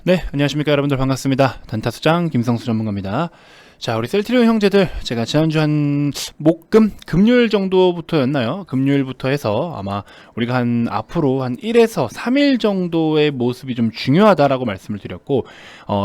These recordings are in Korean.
네, 안녕하십니까 여러분들, 반갑습니다. 단타수장 김성수 전문가입니다. 자, 우리 셀트리온 형제들, 제가 지난주 한 금요일 정도부터였나요? 금요일부터 해서 아마 우리가 앞으로 한 1에서 3일 정도의 모습이 좀 중요하다라고 말씀을 드렸고,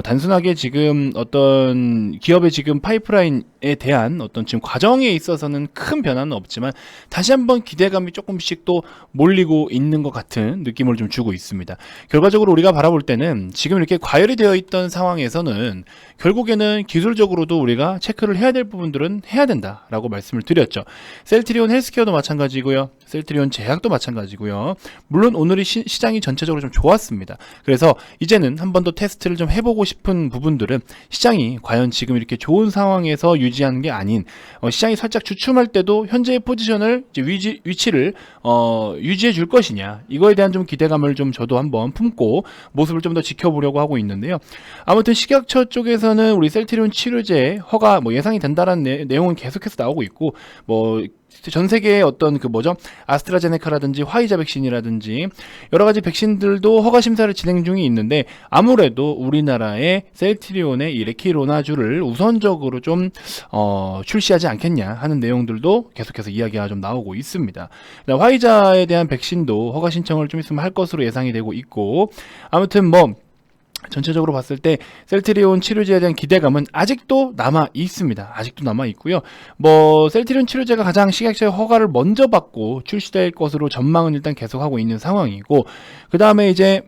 단순하게 지금 어떤 기업의 지금 파이프라인에 대한 어떤 지금 과정에 있어서는 큰 변화는 없지만 다시 한번 기대감이 조금씩 또 몰리고 있는 것 같은 느낌을 좀 주고 있습니다. 결과적으로 우리가 바라볼 때는 지금 이렇게 과열이 되어 있던 상황에서는 결국에는 기술적으로도 우리가 체크를 해야 될 부분들은 해야 된다라고 말씀을 드렸죠. 셀트리온 헬스케어도 마찬가지고요. 셀트리온 제약도 마찬가지고요. 물론 오늘이 시장이 전체적으로 좀 좋았습니다. 그래서 이제는 한 번 더 테스트를 좀 해보고 싶은 부분들은 시장이 과연 지금 이렇게 좋은 상황에서 유지하는 게 아닌 시장이 살짝 주춤할 때도 현재의 포지션을 이제 위치를 유지해 줄 것이냐, 이거에 대한 좀 기대감을 좀 저도 한번 품고 모습을 좀 더 지켜보려고 하고 있는데요. 아무튼 식약처 쪽에서는 우리 셀트리온 치료제 허가 예상이 된다라는 내용은 계속해서 나오고 있고, 전 세계의 어떤 아스트라제네카라든지 화이자 백신이라든지 여러 가지 백신들도 허가 심사를 진행 중이 있는데, 아무래도 우리나라의 셀트리온의 이 레키로나주를 우선적으로 좀 출시하지 않겠냐 하는 내용들도 계속해서 이야기가 좀 나오고 있습니다. 화이자에 대한 백신도 허가 신청을 좀 있으면 할 것으로 예상이 되고 있고, 아무튼 전체적으로 봤을 때 셀트리온 치료제에 대한 기대감은 아직도 남아 있습니다. 아직도 남아 있고요. 셀트리온 치료제가 가장 식약처의 허가를 먼저 받고 출시될 것으로 전망은 일단 계속하고 있는 상황이고, 그 다음에 이제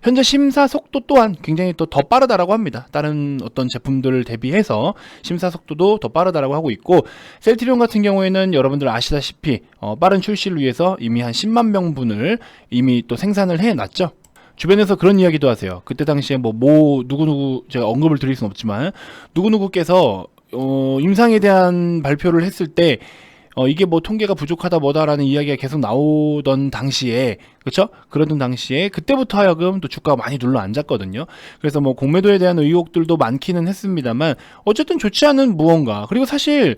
현재 심사 속도 또한 굉장히 또 더 빠르다라고 합니다. 다른 어떤 제품들을 대비해서 심사 속도도 더 빠르다라고 하고 있고, 셀트리온 같은 경우에는 여러분들 아시다시피 빠른 출시를 위해서 이미 한 10만 명분을 이미 또 생산을 해놨죠. 주변에서 그런 이야기도 하세요. 그때 당시에 누구누구, 제가 언급을 드릴 수는 없지만, 누구누구께서, 임상에 대한 발표를 했을 때, 이게 통계가 부족하다 뭐다라는 이야기가 계속 나오던 당시에, 그쵸? 그러던 당시에, 그때부터 하여금 또 주가가 많이 눌러 앉았거든요. 그래서 공매도에 대한 의혹들도 많기는 했습니다만, 어쨌든 좋지 않은 무언가. 그리고 사실,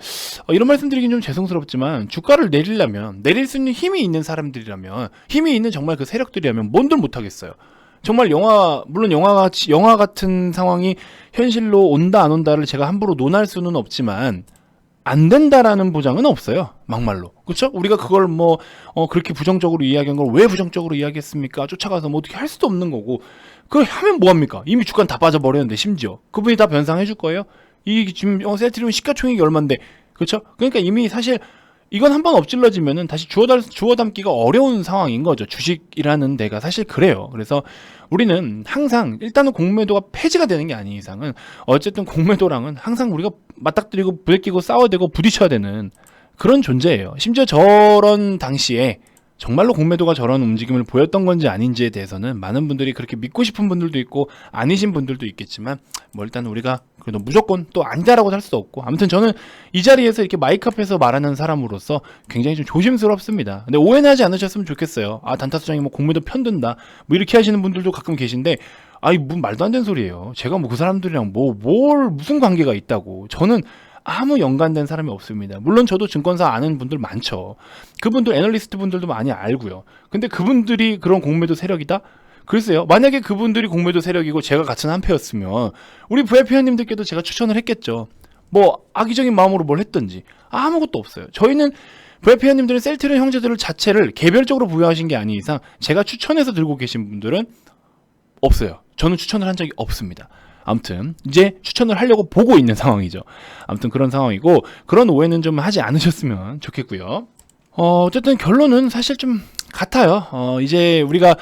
이런 말씀 드리긴 좀 죄송스럽지만, 주가를 내릴 수 있는 힘이 있는 사람들이라면, 힘이 있는 정말 그 세력들이라면 뭔들 못하겠어요. 정말 물론 영화 같은 상황이 현실로 온다 안 온다를 제가 함부로 논할 수는 없지만, 안 된다라는 보장은 없어요. 막말로. 그렇죠? 우리가 그걸 그렇게 부정적으로 이야기한 걸 왜 부정적으로 이야기했습니까? 쫓아가서 어떻게 할 수도 없는 거고. 그걸 하면 뭐합니까? 이미 주가는 다 빠져버렸는데, 심지어. 그분이 다 변상해 줄 거예요? 이 지금 셀트리온 시가총액이 얼만데. 그렇죠? 그러니까 이미 사실 이건 한번 엎질러지면은 다시 주워 담기가 어려운 상황인 거죠. 주식이라는 데가 사실 그래요. 그래서 우리는 항상 일단은 공매도가 폐지가 되는 게 아닌 이상은 어쨌든 공매도랑은 항상 우리가 맞닥뜨리고 부대끼고 싸워대고 부딪혀야 되는 그런 존재예요. 심지어 저런 당시에 정말로 공매도가 저런 움직임을 보였던 건지 아닌지에 대해서는 많은 분들이 그렇게 믿고 싶은 분들도 있고 아니신 분들도 있겠지만, 일단 우리가 그래도 무조건 또 아니다라고 할 수도 없고, 아무튼 저는 이 자리에서 이렇게 마이크 앞에서 말하는 사람으로서 굉장히 좀 조심스럽습니다. 근데 오해는 하지 않으셨으면 좋겠어요. 단타수장이 공매도 편든다 이렇게 하시는 분들도 가끔 계신데, 말도 안 되는 소리예요. 제가 그 사람들이랑 무슨 관계가 있다고. 저는 아무 연관된 사람이 없습니다. 물론 저도 증권사 아는 분들 많죠. 그분들 애널리스트 분들도 많이 알고요. 근데 그분들이 그런 공매도 세력이다? 글쎄요. 만약에 그분들이 공매도 세력이고 제가 같은 한패였으면 우리 VIP 회원님들께도 제가 추천을 했겠죠. 악의적인 마음으로 뭘 했든지. 아무것도 없어요. 저희는 VIP 회원님들은 셀트리온 형제들 자체를 개별적으로 부여하신 게 아닌 이상 제가 추천해서 들고 계신 분들은 없어요. 저는 추천을 한 적이 없습니다. 아무튼 이제 추천을 하려고 보고 있는 상황이죠. 아무튼 그런 상황이고, 그런 오해는 좀 하지 않으셨으면 좋겠고요. 어쨌든 결론은 사실 좀 같아요. 이제 우리가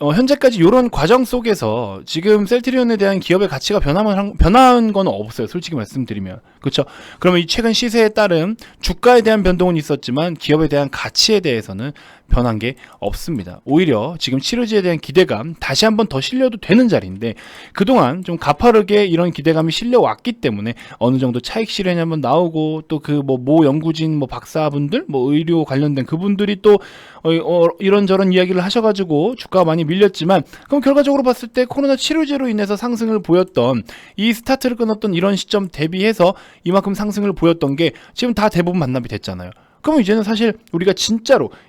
현재까지 이런 과정 속에서 지금 셀트리온에 대한 기업의 가치가 변한 건 없어요. 솔직히 말씀드리면. 그렇죠? 그러면 이 최근 시세에 따른 주가에 대한 변동은 있었지만 기업에 대한 가치에 대해서는 변한 게 없습니다. 오히려 지금 치료제에 대한 기대감 다시 한번 더 실려도 되는 자리인데, 그동안 좀 가파르게 이런 기대감이 실려왔기 때문에 어느 정도 차익 실현이 한번 나오고, 또 모 연구진 박사분들 의료 관련된 그분들이 또 이런저런 이야기를 하셔가지고 주가가 많이 밀렸지만, 그럼 결과적으로 봤을 때 코로나 치료제로 인해서 상승을 보였던 이 스타트를 끊었던 이런 시점 대비해서 이만큼 상승을 보였던 게 지금 다 대부분 반납이 됐잖아요. 그럼 이제는 사실 우리가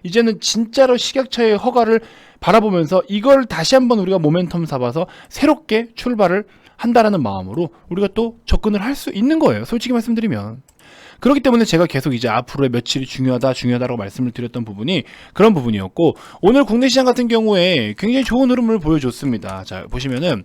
이제는 진짜로 식약처의 허가를 바라보면서 이걸 다시 한번 우리가 모멘텀 잡아서 새롭게 출발을 한다라는 마음으로 우리가 또 접근을 할 수 있는 거예요. 솔직히 말씀드리면. 그렇기 때문에 제가 계속 이제 앞으로의 며칠이 중요하다라고 말씀을 드렸던 부분이 그런 부분이었고, 오늘 국내 시장 같은 경우에 굉장히 좋은 흐름을 보여줬습니다. 자, 보시면은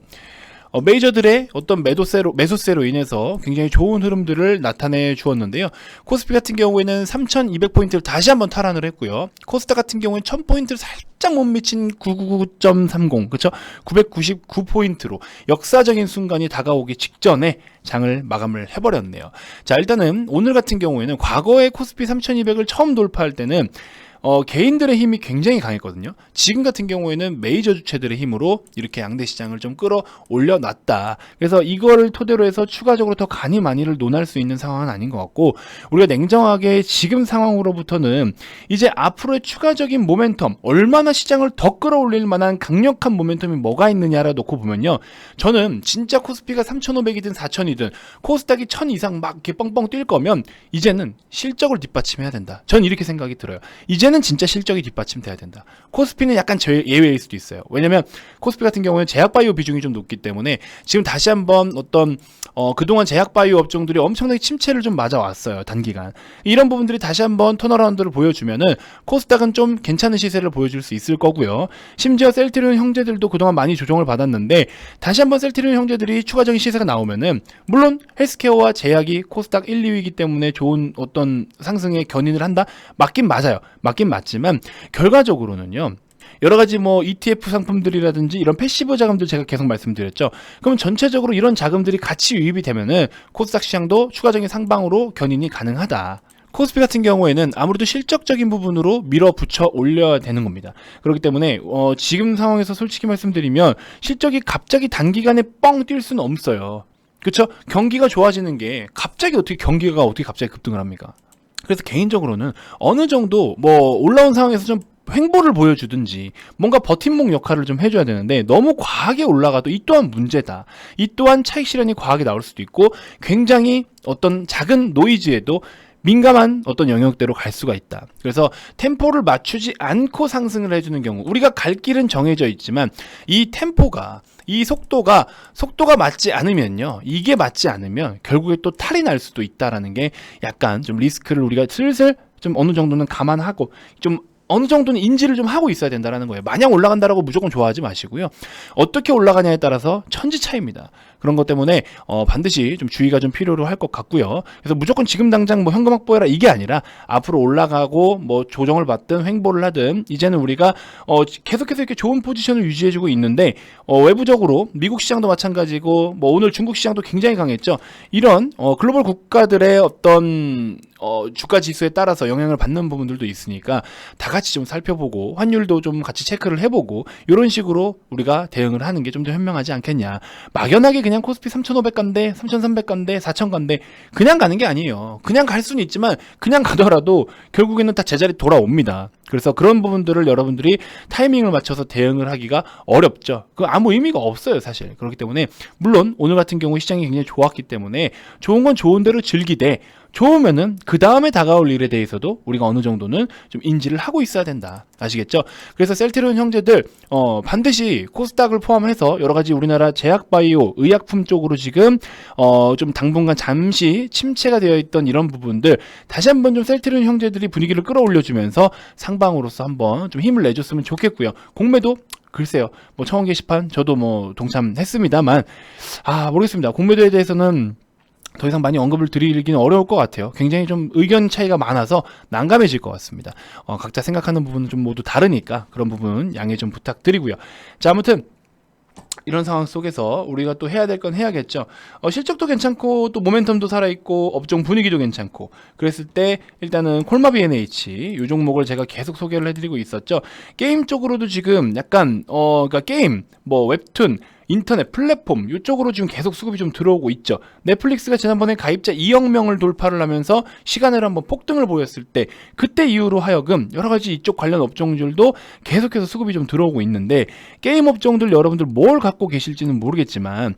메이저들의 어떤 매수세로 인해서 굉장히 좋은 흐름들을 나타내 주었는데요. 코스피 같은 경우에는 3200포인트를 다시 한번 탈환을 했고요. 코스닥 같은 경우에는 1000포인트를 살짝 못 미친 999.30, 그쵸? 999포인트로 역사적인 순간이 다가오기 직전에 장을 마감을 해버렸네요. 자, 일단은 오늘 같은 경우에는 과거에 코스피 3200을 처음 돌파할 때는 개인들의 힘이 굉장히 강했거든요. 지금 같은 경우에는 메이저 주체들의 힘으로 이렇게 양대 시장을 좀 끌어올려 놨다. 그래서 이거를 토대로 해서 추가적으로 더 많이를 논할 수 있는 상황은 아닌 것 같고, 우리가 냉정하게 지금 상황으로부터는 이제 앞으로의 추가적인 모멘텀, 얼마나 시장을 더 끌어올릴 만한 강력한 모멘텀이 뭐가 있느냐를 놓고 보면요, 저는 진짜 코스피가 3,500이든 4,000이든 코스닥이 1,000 이상 막 이렇게 뻥뻥 뛸 거면 이제는 실적을 뒷받침해야 된다. 전 이렇게 생각이 들어요. 이제는 진짜 실적이 뒷받침돼야 된다. 코스피는 약간 예외일 수도 있어요. 왜냐면 코스피 같은 경우는 제약바이오 비중이 좀 높기 때문에 지금 다시 한번 어떤 그동안 제약바이오 업종들이 엄청나게 침체를 좀 맞아왔어요. 단기간. 이런 부분들이 다시 한번 턴어라운드를 보여주면은 코스닥은 좀 괜찮은 시세를 보여줄 수 있을 거고요. 심지어 셀트리온 형제들도 그동안 많이 조정을 받았는데 다시 한번 셀트리온 형제들이 추가적인 시세가 나오면은, 물론 헬스케어와 제약이 코스닥 1, 2위이기 때문에 좋은 어떤 상승에 견인을 한다? 맞긴 맞아요. 맞긴 맞지만 결과적으로는요, 여러가지 ETF 상품들이라든지 이런 패시브 자금들 제가 계속 말씀드렸죠. 그럼 전체적으로 이런 자금들이 같이 유입이 되면은 코스닥 시장도 추가적인 상방으로 견인이 가능하다. 코스피 같은 경우에는 아무래도 실적적인 부분으로 밀어붙여 올려야 되는 겁니다. 그렇기 때문에 지금 상황에서 솔직히 말씀드리면 실적이 갑자기 단기간에 뻥 뛸 수는 없어요. 그렇죠? 경기가 좋아지는 게 경기가 어떻게 갑자기 급등을 합니까? 그래서 개인적으로는 어느 정도 올라온 상황에서 좀 횡보를 보여주든지 뭔가 버팀목 역할을 좀 해줘야 되는데, 너무 과하게 올라가도 이 또한 문제다. 이 또한 차익 실현이 과하게 나올 수도 있고 굉장히 어떤 작은 노이즈에도 민감한 어떤 영역대로 갈 수가 있다. 그래서 템포를 맞추지 않고 상승을 해주는 경우, 우리가 갈 길은 정해져 있지만 이 템포가, 이 속도가 맞지 않으면요, 이게 맞지 않으면 결국에 또 탈이 날 수도 있다라는 게 약간 좀 리스크를 우리가 슬슬 좀 어느 정도는 감안하고 좀 어느 정도는 인지를 좀 하고 있어야 된다라는 거예요. 마냥 올라간다라고 무조건 좋아하지 마시고요. 어떻게 올라가냐에 따라서 천지 차이입니다. 그런 것 때문에 반드시 좀 주의가 좀 필요로 할 것 같고요. 그래서 무조건 지금 당장 현금 확보해라 이게 아니라 앞으로 올라가고 조정을 받든 횡보를 하든 이제는 우리가 계속해서 이렇게 좋은 포지션을 유지해주고 있는데, 외부적으로 미국 시장도 마찬가지고 오늘 중국 시장도 굉장히 강했죠. 이런 글로벌 국가들의 어떤 주가 지수에 따라서 영향을 받는 부분들도 있으니까 다 같이 좀 살펴보고 환율도 좀 같이 체크를 해보고 이런 식으로 우리가 대응을 하는 게 좀 더 현명하지 않겠냐. 막연하게 그냥 코스피 3,500 간대, 3,300 간대, 4,000 간대 그냥 가는 게 아니에요. 그냥 갈 수는 있지만 그냥 가더라도 결국에는 다 제자리 돌아옵니다. 그래서 그런 부분들을 여러분들이 타이밍을 맞춰서 대응을 하기가 어렵죠. 그 아무 의미가 없어요, 사실. 그렇기 때문에 물론 오늘 같은 경우 시장이 굉장히 좋았기 때문에 좋은 건 좋은 대로 즐기되, 좋으면은 그 다음에 다가올 일에 대해서도 우리가 어느 정도는 좀 인지를 하고 있어야 된다. 아시겠죠? 그래서 셀트리온 형제들 반드시 코스닥을 포함해서 여러 가지 우리나라 제약바이오, 의약품 쪽으로 지금 좀 당분간 잠시 침체가 되어 있던 이런 부분들 다시 한번 좀 셀트리온 형제들이 분위기를 끌어올려주면서 상방으로서 한번 좀 힘을 내줬으면 좋겠고요. 공매도 글쎄요, 청원 게시판 저도 동참했습니다만 모르겠습니다. 공매도에 대해서는 더 이상 많이 언급을 드리기는 어려울 것 같아요. 굉장히 좀 의견 차이가 많아서 난감해질 것 같습니다. 각자 생각하는 부분은 좀 모두 다르니까 그런 부분 양해 좀 부탁드리고요. 자, 아무튼 이런 상황 속에서 우리가 또 해야 될 건 해야겠죠. 실적도 괜찮고 또 모멘텀도 살아있고 업종 분위기도 괜찮고 그랬을 때 일단은 콜마비 NH 이 종목을 제가 계속 소개를 해드리고 있었죠. 게임 쪽으로도 지금 약간 그러니까 게임, 웹툰 인터넷 플랫폼 이쪽으로 지금 계속 수급이 좀 들어오고 있죠. 넷플릭스가 지난번에 가입자 2억 명을 돌파를 하면서 시간을 한번 폭등을 보였을 때 그때 이후로 하여금 여러 가지 이쪽 관련 업종들도 계속해서 수급이 좀 들어오고 있는데 게임 업종들 여러분들 뭘 갖고 계실지는 모르겠지만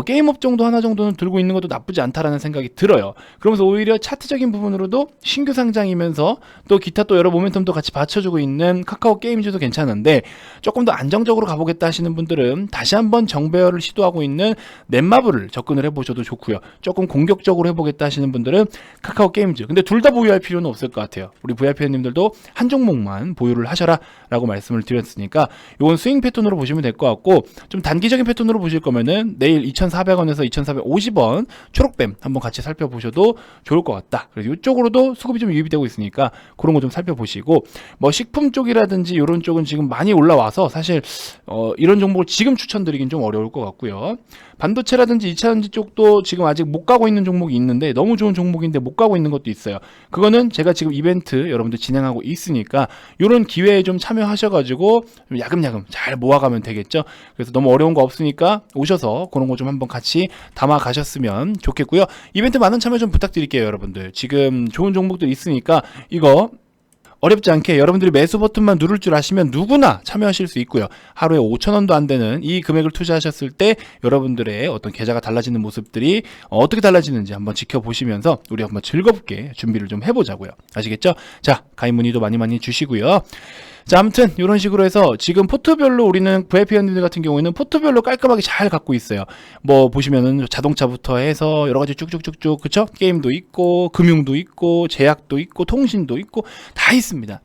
게임 업종도 하나 정도는 들고 있는 것도 나쁘지 않다라는 생각이 들어요. 그러면서 오히려 차트적인 부분으로도 신규 상장이면서 또 기타 또 여러 모멘텀도 같이 받쳐주고 있는 카카오 게임즈도 괜찮은데 조금 더 안정적으로 가보겠다 하시는 분들은 다시 한번 정배열을 시도하고 있는 넷마블을 접근을 해보셔도 좋고요. 조금 공격적으로 해보겠다 하시는 분들은 카카오 게임즈. 근데 둘 다 보유할 필요는 없을 것 같아요. 우리 VIP님들도 한 종목만 보유를 하셔라 라고 말씀을 드렸으니까 이건 스윙 패턴으로 보시면 될 것 같고 좀 단기적인 패턴으로 보실 거면은 내일 2,400원에서 2,450원 초록뱀 한번 같이 살펴보셔도 좋을 것 같다. 그래서 이쪽으로도 수급이 좀 유입이 되고 있으니까 그런 거 좀 살펴보시고 뭐 식품 쪽이라든지 이런 쪽은 지금 많이 올라와서 사실 이런 종목을 지금 추천드리긴 좀 어려울 것 같고요. 반도체라든지 2차전지 쪽도 지금 아직 못 가고 있는 종목이 있는데 너무 좋은 종목인데 못 가고 있는 것도 있어요. 그거는 제가 지금 이벤트 여러분들 진행하고 있으니까 이런 기회에 좀 참여하셔가지고 좀 야금야금 잘 모아가면 되겠죠. 그래서 너무 어려운 거 없으니까 오셔서 그런 거 좀 한번 같이 담아 가셨으면 좋겠고요. 이벤트 많은 참여 좀 부탁드릴게요, 여러분들. 지금 좋은 종목들 있으니까 이거 어렵지 않게 여러분들이 매수 버튼만 누를 줄 아시면 누구나 참여하실 수 있고요. 하루에 5,000원도 안 되는 이 금액을 투자하셨을 때 여러분들의 어떤 계좌가 달라지는 모습들이 어떻게 달라지는지 한번 지켜보시면서 우리 한번 즐겁게 준비를 좀 해보자고요. 아시겠죠? 자, 가입 문의도 많이 주시고요. 자, 아무튼 이런 식으로 해서 지금 포트별로 우리는 VIP원님들 같은 경우에는 포트별로 깔끔하게 잘 갖고 있어요. 뭐 보시면은 자동차부터 해서 여러 가지 쭉쭉쭉쭉, 그쵸? 게임도 있고 금융도 있고 제약도 있고 통신도 있고 다 있습니다.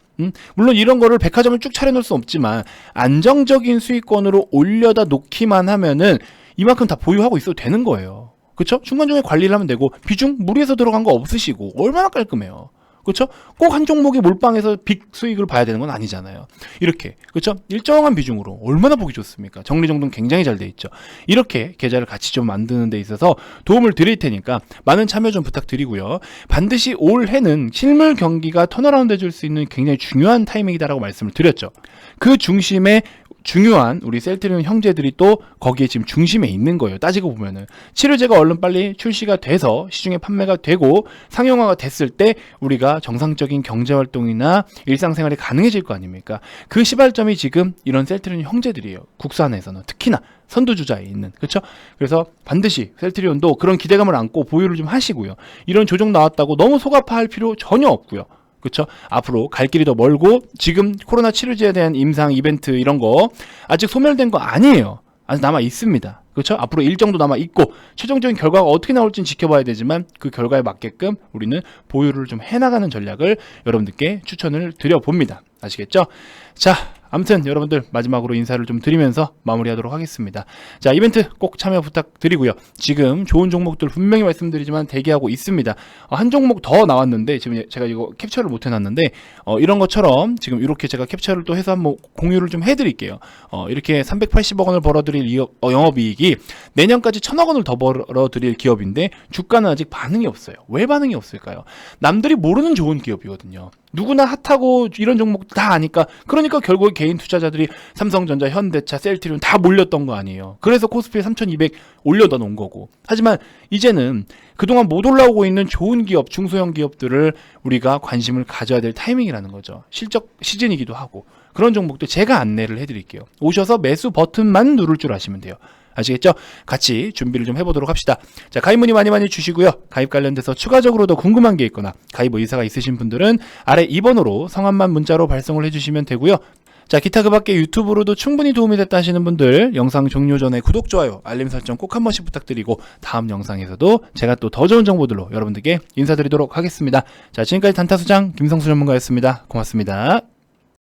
물론 이런 거를 백화점을 쭉 차려놓을 수 없지만 안정적인 수익권으로 올려다 놓기만 하면은 이만큼 다 보유하고 있어도 되는 거예요. 그쵸? 중간중간에 관리를 하면 되고 비중 무리해서 들어간 거 없으시고 얼마나 깔끔해요. 그렇죠? 꼭 한 종목이 몰빵해서 빅 수익을 봐야 되는 건 아니잖아요. 이렇게, 그렇죠? 일정한 비중으로 얼마나 보기 좋습니까? 정리정돈 굉장히 잘 돼 있죠. 이렇게 계좌를 같이 좀 만드는 데 있어서 도움을 드릴 테니까 많은 참여 좀 부탁드리고요. 반드시 올해는 실물 경기가 턴어라운드 해줄 수 있는 굉장히 중요한 타이밍이다라고 말씀을 드렸죠. 그 중심에 중요한 우리 셀트리온 형제들이 또 거기에 지금 중심에 있는 거예요. 따지고 보면은 치료제가 얼른 빨리 출시가 돼서 시중에 판매가 되고 상용화가 됐을 때 우리가 정상적인 경제활동이나 일상생활이 가능해질 거 아닙니까? 그 시발점이 지금 이런 셀트리온 형제들이에요. 국산에서는 특히나 선두주자에 있는, 그렇죠? 그래서 반드시 셀트리온도 그런 기대감을 안고 보유를 좀 하시고요. 이런 조정 나왔다고 너무 속아파할 필요 전혀 없고요. 그렇죠? 앞으로 갈 길이 더 멀고 지금 코로나 치료제에 대한 임상 이벤트 이런 거 아직 소멸된 거 아니에요. 아직 남아 있습니다. 그렇죠? 앞으로 일정도 남아 있고 최종적인 결과가 어떻게 나올지는 지켜봐야 되지만 그 결과에 맞게끔 우리는 보유를 좀 해나가는 전략을 여러분들께 추천을 드려봅니다. 아시겠죠? 자, 아무튼 여러분들 마지막으로 인사를 좀 드리면서 마무리하도록 하겠습니다. 자, 이벤트 꼭 참여 부탁드리고요. 지금 좋은 종목들 분명히 말씀드리지만 대기하고 있습니다. 한 종목 더 나왔는데 지금 제가 이거 캡처를 못 해놨는데 이런 것처럼 지금 이렇게 제가 캡처를 또 해서 한번 공유를 좀 해드릴게요. 이렇게 380억 원을 벌어들일 영업이익이 내년까지 1,000억 원을 더 벌어들일 기업인데 주가는 아직 반응이 없어요. 왜 반응이 없을까요? 남들이 모르는 좋은 기업이거든요. 누구나 핫하고 이런 종목 다 아니까, 그러니까 결국 개인 투자자들이 삼성전자, 현대차, 셀트리온 다 몰렸던 거 아니에요. 그래서 코스피에 3,200 올려다 놓은 거고. 하지만 이제는 그동안 못 올라오고 있는 좋은 기업, 중소형 기업들을 우리가 관심을 가져야 될 타이밍이라는 거죠. 실적 시즌이기도 하고. 그런 종목도 제가 안내를 해드릴게요. 오셔서 매수 버튼만 누를 줄 아시면 돼요. 아시겠죠? 같이 준비를 좀 해보도록 합시다. 자, 가입 문의 많이 주시고요. 가입 관련돼서 추가적으로 더 궁금한 게 있거나 가입 의사가 있으신 분들은 아래 2번으로 성함만 문자로 발송을 해주시면 되고요. 자, 기타 그 밖에 유튜브로도 충분히 도움이 됐다 하시는 분들 영상 종료 전에 구독, 좋아요, 알림 설정 꼭 한 번씩 부탁드리고 다음 영상에서도 제가 또 더 좋은 정보들로 여러분들께 인사드리도록 하겠습니다. 자, 지금까지 단타수장 김성수 전문가였습니다. 고맙습니다.